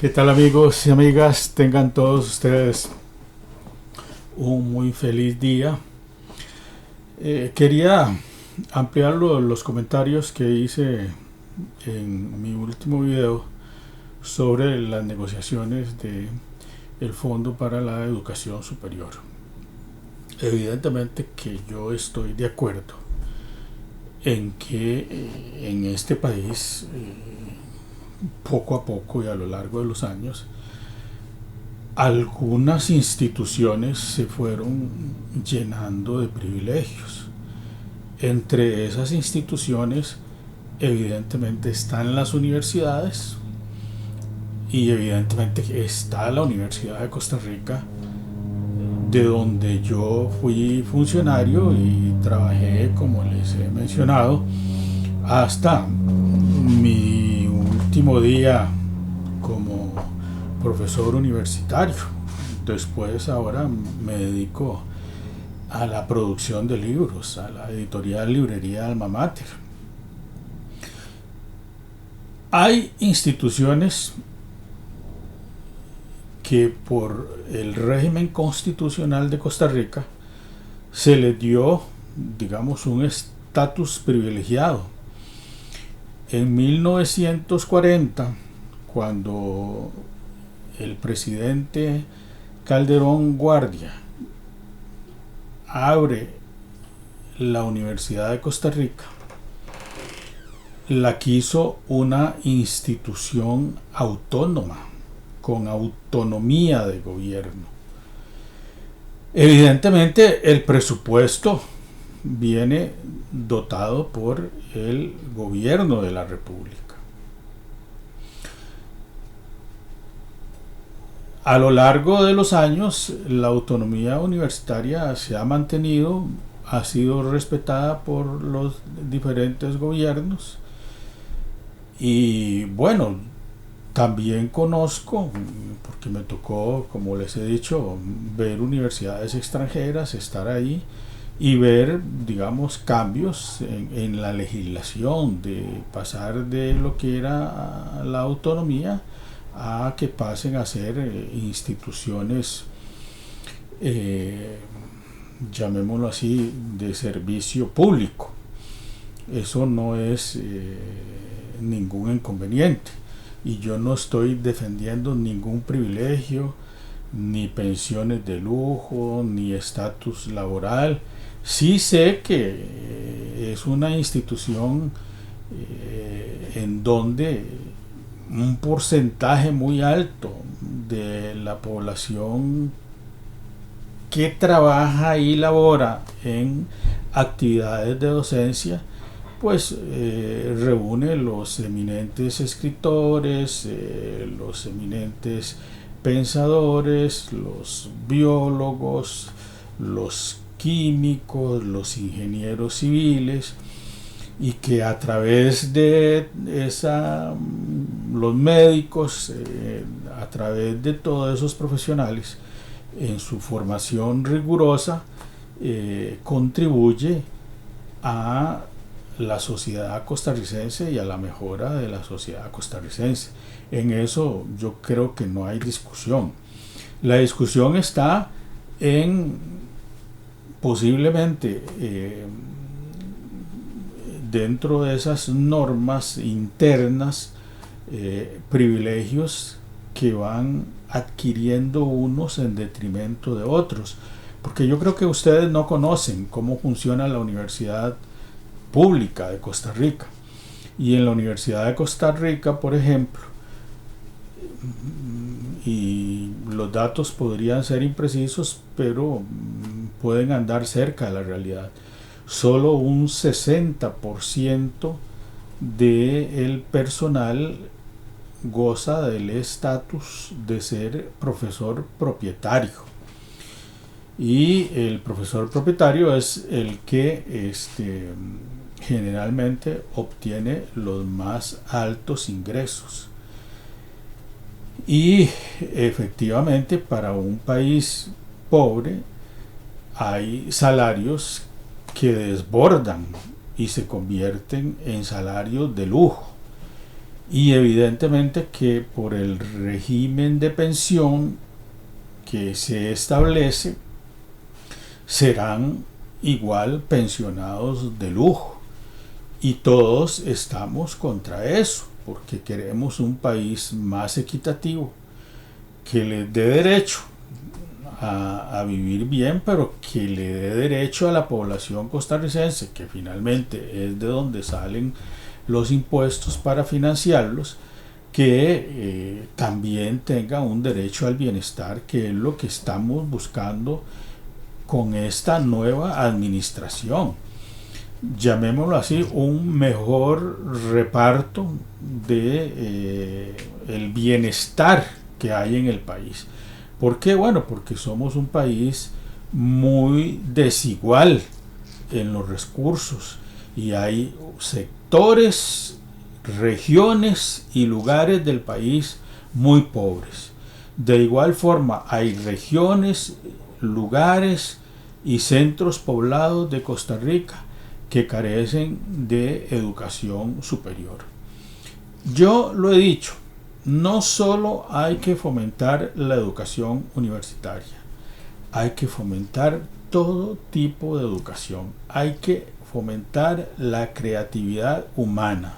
¿Qué tal, amigos y amigas? Tengan todos ustedes un muy feliz día. Quería ampliar los comentarios que hice en mi último video sobre las negociaciones de el Fondo para la Educación Superior. Evidentemente que yo estoy de acuerdo en que en este país, poco a poco y a lo largo de los años, algunas instituciones se fueron llenando de privilegios. Entre esas instituciones, evidentemente, están las universidades y evidentemente está la Universidad de Costa Rica, de donde yo fui funcionario y trabajé, como les he mencionado, hasta mi último día como profesor universitario. Después, ahora me dedico a la producción de libros, a la editorial Librería Alma Mater. Hay instituciones que por el régimen constitucional de Costa Rica se les dio, digamos, un estatus privilegiado. En 1940, cuando el presidente Calderón Guardia abre la Universidad de Costa Rica, la quiso una institución autónoma, con autonomía de gobierno. Evidentemente, el presupuesto viene dotado por el gobierno de la República. A lo largo de los años, la autonomía universitaria se ha mantenido, ha sido respetada por los diferentes gobiernos y bueno, también conozco, porque me tocó, como les he dicho, ver universidades extranjeras, estar ahí y ver, digamos, cambios en la legislación, de pasar de lo que era la autonomía a que pasen a ser instituciones, llamémoslo así, de servicio público. Eso no es ningún inconveniente. Y yo no estoy defendiendo ningún privilegio, ni pensiones de lujo, ni estatus laboral. Sí sé que es una institución en donde un porcentaje muy alto de la población que trabaja y labora en actividades de docencia pues reúne los eminentes escritores, los eminentes pensadores, los biólogos, los químicos, los ingenieros civiles, y que a través de los médicos, a través de todos esos profesionales, en su formación rigurosa, contribuye a la sociedad costarricense y a la mejora de la sociedad costarricense. En eso yo creo que no hay discusión. La discusión está en posiblemente dentro de esas normas internas, privilegios que van adquiriendo unos en detrimento de otros, porque yo creo que ustedes no conocen cómo funciona la universidad pública de Costa Rica. Y en la Universidad de Costa Rica, por ejemplo, y los datos podrían ser imprecisos, pero pueden andar cerca de la realidad, solo un 60% del personal goza del estatus de ser profesor propietario. Y el profesor propietario es el que generalmente obtiene los más altos ingresos. Y efectivamente, para un país pobre hay salarios que desbordan y se convierten en salarios de lujo. y evidentemente que por el régimen de pensión que se establece serán igual pensionados de lujo, y todos estamos contra eso porque queremos un país más equitativo que les dé derecho a vivir bien, pero que le dé derecho a la población costarricense, que finalmente es de donde salen los impuestos para financiarlos, que también tenga un derecho al bienestar, que es lo que estamos buscando con esta nueva administración. Llamémoslo así, un mejor reparto de el bienestar que hay en el país. ¿Por qué? Bueno, porque somos un país muy desigual en los recursos y hay sectores, regiones y lugares del país muy pobres. De igual forma, hay regiones, lugares y centros poblados de Costa Rica que carecen de educación superior. Yo lo he dicho, no solo hay que fomentar la educación universitaria, hay que fomentar todo tipo de educación, hay que fomentar la creatividad humana.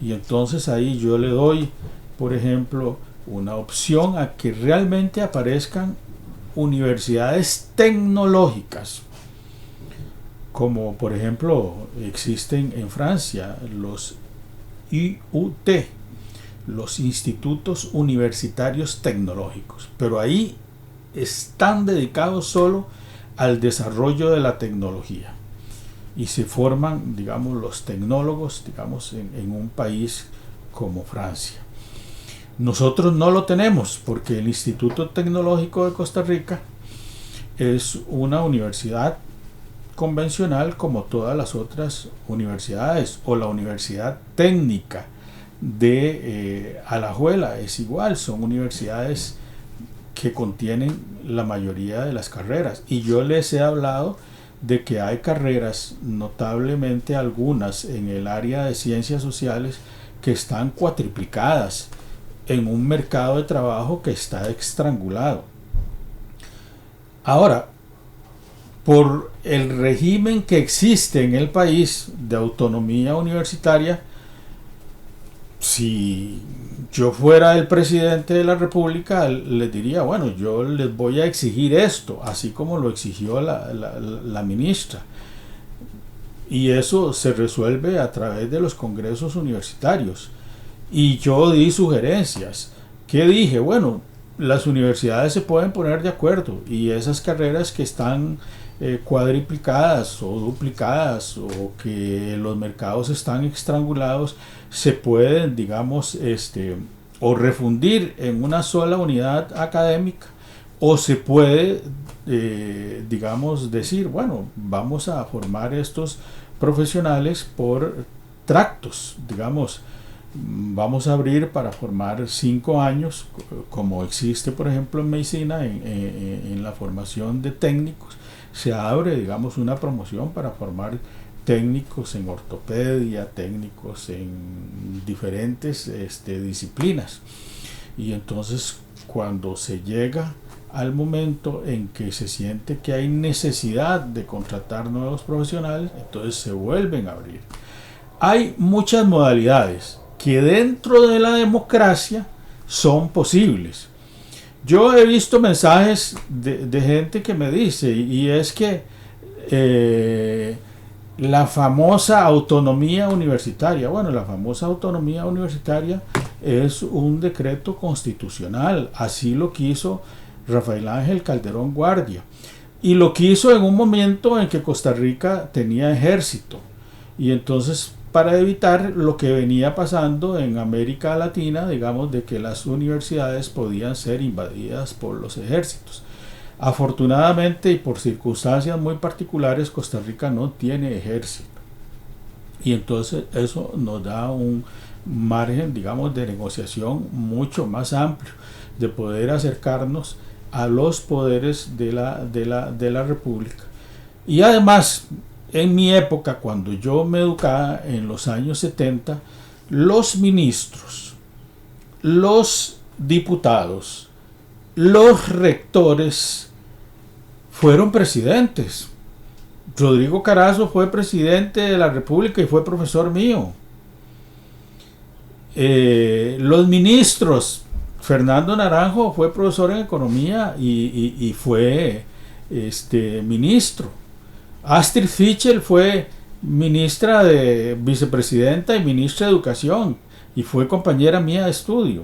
Y entonces ahí yo le doy, por ejemplo, una opción a que realmente aparezcan universidades tecnológicas, como por ejemplo existen en Francia los IUT, los institutos universitarios tecnológicos, pero ahí están dedicados solo al desarrollo de la tecnología y se forman, digamos, los tecnólogos, digamos, en un país como Francia. Nosotros no lo tenemos porque el Instituto Tecnológico de Costa Rica es una universidad convencional como todas las otras universidades, o la Universidad Técnica de Alajuela es igual, son universidades que contienen la mayoría de las carreras, y yo les he hablado de que hay carreras, notablemente algunas en el área de ciencias sociales, que están cuatriplicadas en un mercado de trabajo que está estrangulado. Ahora, por el régimen que existe en el país de autonomía universitaria, si yo fuera el presidente de la República, les diría, bueno, yo les voy a exigir esto, así como lo exigió la ministra. Y eso se resuelve a través de los congresos universitarios. Y yo di sugerencias. ¿Qué dije? Bueno, las universidades se pueden poner de acuerdo, y esas carreras que están cuadriplicadas o duplicadas, o que los mercados están estrangulados, se pueden, digamos, o refundir en una sola unidad académica, o se puede, digamos, decir, bueno, vamos a formar estos profesionales por tractos, digamos, vamos a abrir para formar 5 años, como existe por ejemplo en medicina, en la formación de técnicos, se abre, digamos, una promoción para formar técnicos en ortopedia, técnicos en diferentes disciplinas. Y entonces, cuando se llega al momento en que se siente que hay necesidad de contratar nuevos profesionales, entonces se vuelven a abrir. Hay muchas modalidades que dentro de la democracia son posibles. Yo he visto mensajes de gente que me dice, y es que la famosa autonomía universitaria, bueno, la famosa autonomía universitaria es un decreto constitucional, así lo quiso Rafael Ángel Calderón Guardia, y lo quiso en un momento en que Costa Rica tenía ejército, y entonces, para evitar lo que venía pasando en América Latina, digamos, de que las universidades podían ser invadidas por los ejércitos. Afortunadamente, y por circunstancias muy particulares, Costa Rica no tiene ejército, y entonces eso nos da un margen, digamos, de negociación mucho más amplio, de poder acercarnos a los poderes de la República. Y además, en mi época, cuando yo me educaba en los años 70, los ministros, los diputados, los rectores fueron presidentes. Rodrigo Carazo fue presidente de la República y fue profesor mío. Los ministros, Fernando Naranjo fue profesor en economía y fue ministro. Astrid Fischel fue ministra de vicepresidenta y ministra de educación y fue compañera mía de estudio.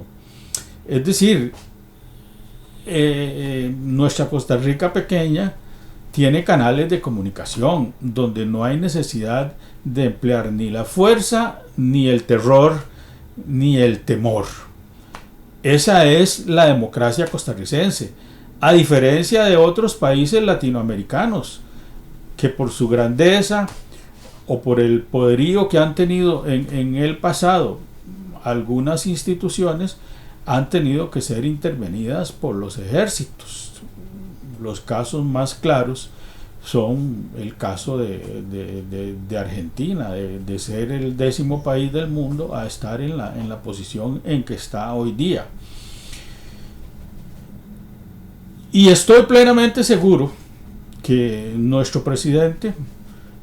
Es decir, nuestra Costa Rica pequeña tiene canales de comunicación donde no hay necesidad de emplear ni la fuerza, ni el terror, ni el temor. Esa es la democracia costarricense, a diferencia de otros países latinoamericanos que por su grandeza o por el poderío que han tenido en el pasado algunas instituciones han tenido que ser intervenidas por los ejércitos. Los casos más claros son el caso de Argentina, de ser el 10º país del mundo a estar en la posición en que está hoy día. Y estoy plenamente seguro que nuestro presidente,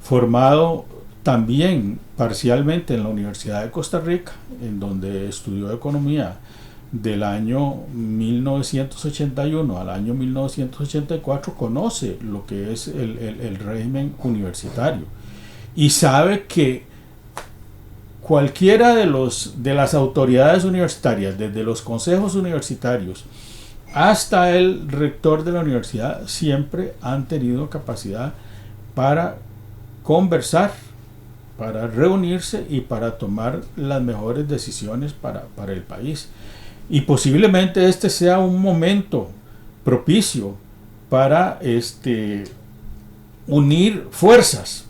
formado también parcialmente en la Universidad de Costa Rica, en donde estudió economía del año 1981 al año 1984, conoce lo que es el régimen universitario y sabe que cualquiera de las autoridades universitarias, desde los consejos universitarios hasta el rector de la universidad, siempre han tenido capacidad para conversar, para reunirse y para tomar las mejores decisiones para el país. Y posiblemente este sea un momento propicio para unir fuerzas,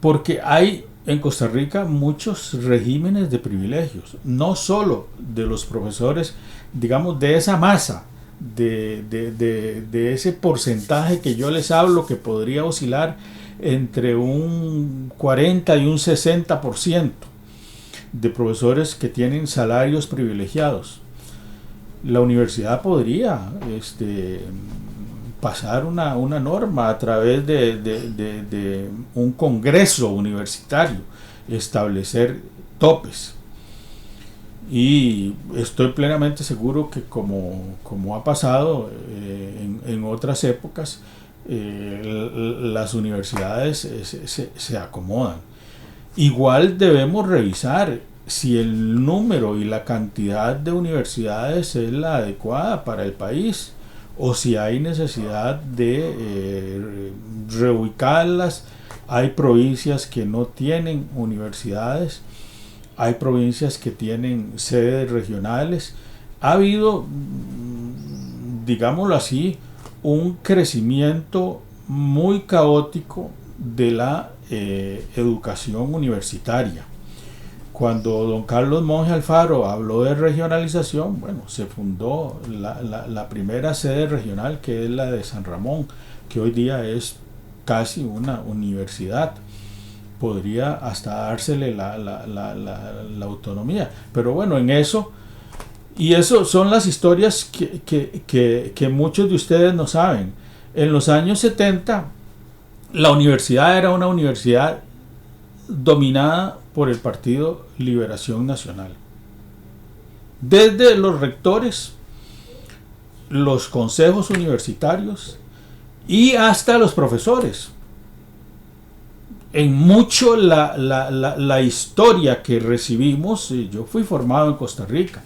porque hay en Costa Rica muchos regímenes de privilegios, no solo de los profesores, digamos, de esa masa, de ese porcentaje que yo les hablo, que podría oscilar entre un 40 y un 60% de profesores que tienen salarios privilegiados. La universidad podría pasar una norma a través de un congreso universitario, establecer topes. Y estoy plenamente seguro que como ha pasado en otras épocas, las universidades se acomodan. Igual debemos revisar si el número y la cantidad de universidades es la adecuada para el país o si hay necesidad de reubicarlas. Hay provincias que no tienen universidades, hay provincias que tienen sedes regionales. Ha habido, digámoslo así, un crecimiento muy caótico de la educación universitaria. Cuando don Carlos Monge Alfaro habló de regionalización, bueno, se fundó la primera sede regional, que es la de San Ramón, que hoy día es casi una universidad. Podría hasta dársele la autonomía. Pero bueno, en eso, y eso son las historias que muchos de ustedes no saben. En los años 70, la universidad era una universidad dominada por el Partido Liberación Nacional. Desde los rectores, los consejos universitarios y hasta los profesores. En mucho la historia que recibimos, yo fui formado en Costa Rica.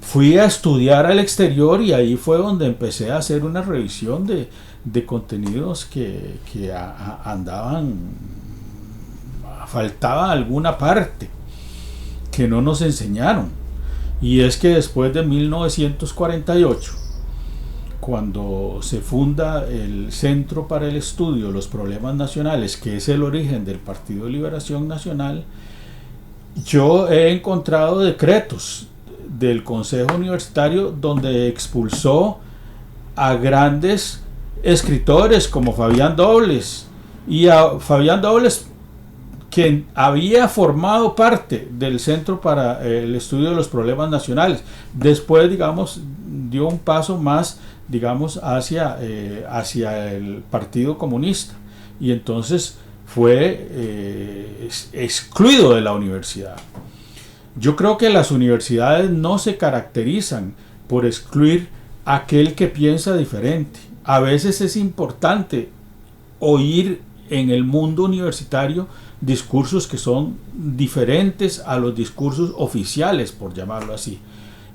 Fui a estudiar al exterior y ahí fue donde empecé a hacer una revisión de contenidos que andaban, faltaba alguna parte que no nos enseñaron. Y es que después de 1948, cuando se funda el Centro para el Estudio de los Problemas Nacionales, que es el origen del Partido Liberación Nacional, yo he encontrado decretos del Consejo Universitario donde expulsó a grandes escritores como Fabián Dobles, y a Fabián Dobles, que había formado parte del Centro para el Estudio de los Problemas Nacionales. Después, digamos, dio un paso más, digamos, hacia el Partido Comunista, y entonces fue excluido de la universidad. Yo creo que las universidades no se caracterizan por excluir a aquel que piensa diferente. A veces es importante oír en el mundo universitario discursos que son diferentes a los discursos oficiales, por llamarlo así.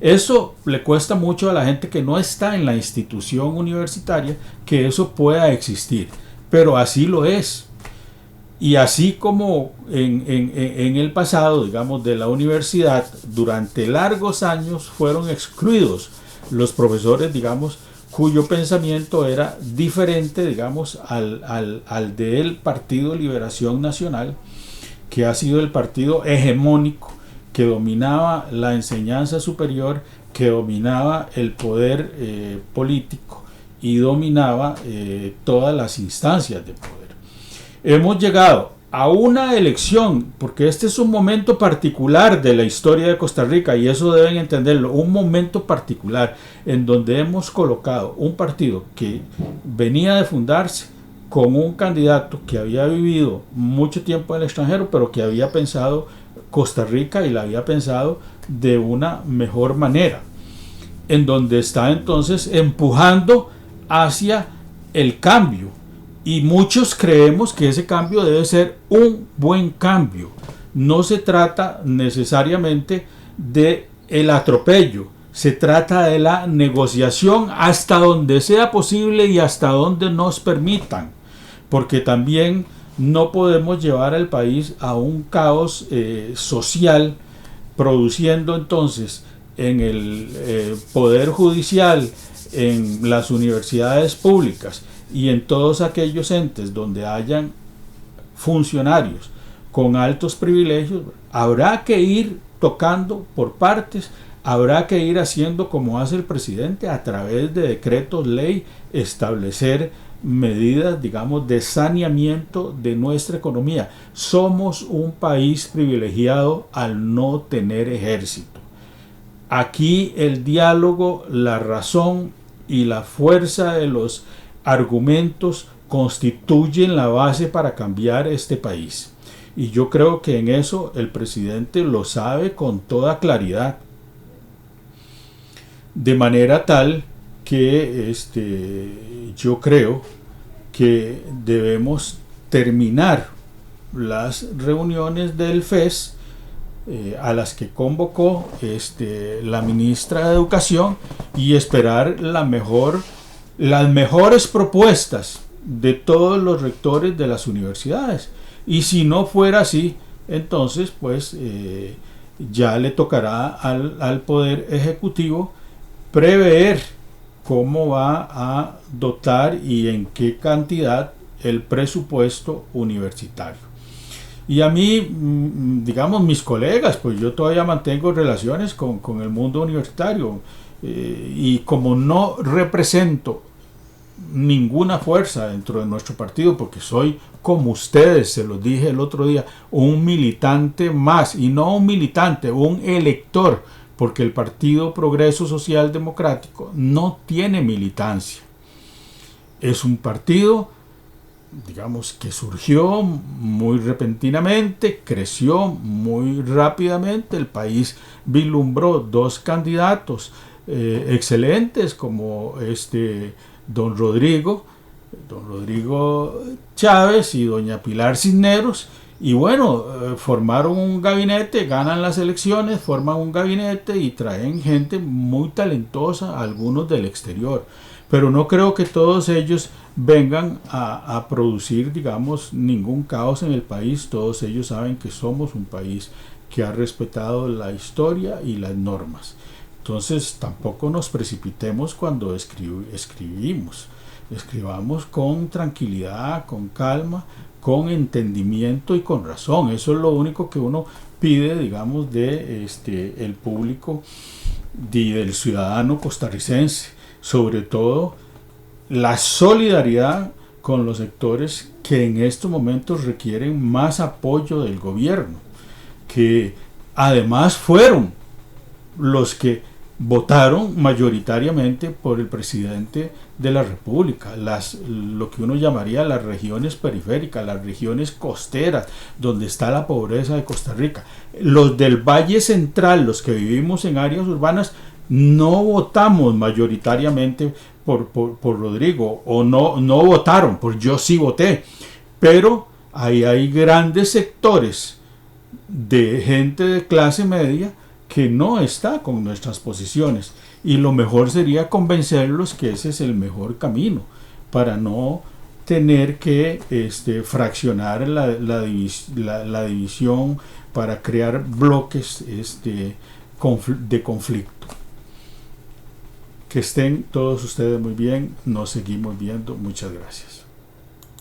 Eso le cuesta mucho a la gente que no está en la institución universitaria que eso pueda existir, pero así lo es. Y así como en el pasado, digamos, de la universidad, durante largos años fueron excluidos los profesores, digamos, cuyo pensamiento era diferente, digamos, al del Partido Liberación Nacional, que ha sido el partido hegemónico, que dominaba la enseñanza superior, que dominaba el poder político y dominaba todas las instancias de poder. Hemos llegado a una elección, porque este es un momento particular de la historia de Costa Rica, y eso deben entenderlo, un momento particular en donde hemos colocado un partido que venía de fundarse con un candidato que había vivido mucho tiempo en el extranjero, pero que había pensado Costa Rica y la había pensado de una mejor manera, en donde está entonces empujando hacia el cambio. Y muchos creemos que ese cambio debe ser un buen cambio. No se trata necesariamente de el atropello, se trata de la negociación hasta donde sea posible y hasta donde nos permitan, porque también no podemos llevar al país a un caos social, produciendo entonces en el poder judicial, en las universidades públicas y en todos aquellos entes donde hayan funcionarios con altos privilegios. Habrá que ir tocando por partes, habrá que ir haciendo como hace el presidente, a través de decretos ley, establecer medidas, digamos, de saneamiento de nuestra economía. Somos un país privilegiado al no tener ejército. Aquí el diálogo, la razón y la fuerza de los argumentos constituyen la base para cambiar este país. Y yo creo que en eso el presidente lo sabe con toda claridad. De manera tal que yo creo que debemos terminar las reuniones del FES a las que convocó la ministra de Educación, y esperar las mejores propuestas de todos los rectores de las universidades. Y si no fuera así, entonces pues ya le tocará al Poder Ejecutivo prever cómo va a dotar y en qué cantidad el presupuesto universitario. Y a mí, digamos, mis colegas, pues yo todavía mantengo relaciones con el mundo universitario, y como no represento ninguna fuerza dentro de nuestro partido, porque soy, como ustedes, se los dije el otro día, un militante más, y no un militante, un elector, porque el Partido Progreso Social Democrático no tiene militancia. Es un partido, digamos, que surgió muy repentinamente, creció muy rápidamente, el país vislumbró dos candidatos excelentes como don Rodrigo Chávez y doña Pilar Cisneros, y bueno, formaron un gabinete, ganan las elecciones, forman un gabinete y traen gente muy talentosa, algunos del exterior, pero no creo que todos ellos vengan a producir, digamos, ningún caos en el país. Todos ellos saben que somos un país que ha respetado la historia y las normas. Entonces tampoco nos precipitemos cuando escribimos. Escribamos con tranquilidad, con calma, con entendimiento y con razón. Eso es lo único que uno pide, digamos, de el público y del ciudadano costarricense. Sobre todo la solidaridad con los sectores que en estos momentos requieren más apoyo del gobierno, que además fueron los que votaron mayoritariamente por el presidente de la República, lo que uno llamaría las regiones periféricas, las regiones costeras, donde está la pobreza de Costa Rica. Los del Valle Central, los que vivimos en áreas urbanas, no votamos mayoritariamente por Rodrigo, o no votaron, por yo sí voté, pero ahí hay grandes sectores de gente de clase media que no está con nuestras posiciones, y lo mejor sería convencerlos que ese es el mejor camino para no tener que fraccionar la división, para crear bloques de conflicto. Que estén todos ustedes muy bien, nos seguimos viendo, muchas gracias.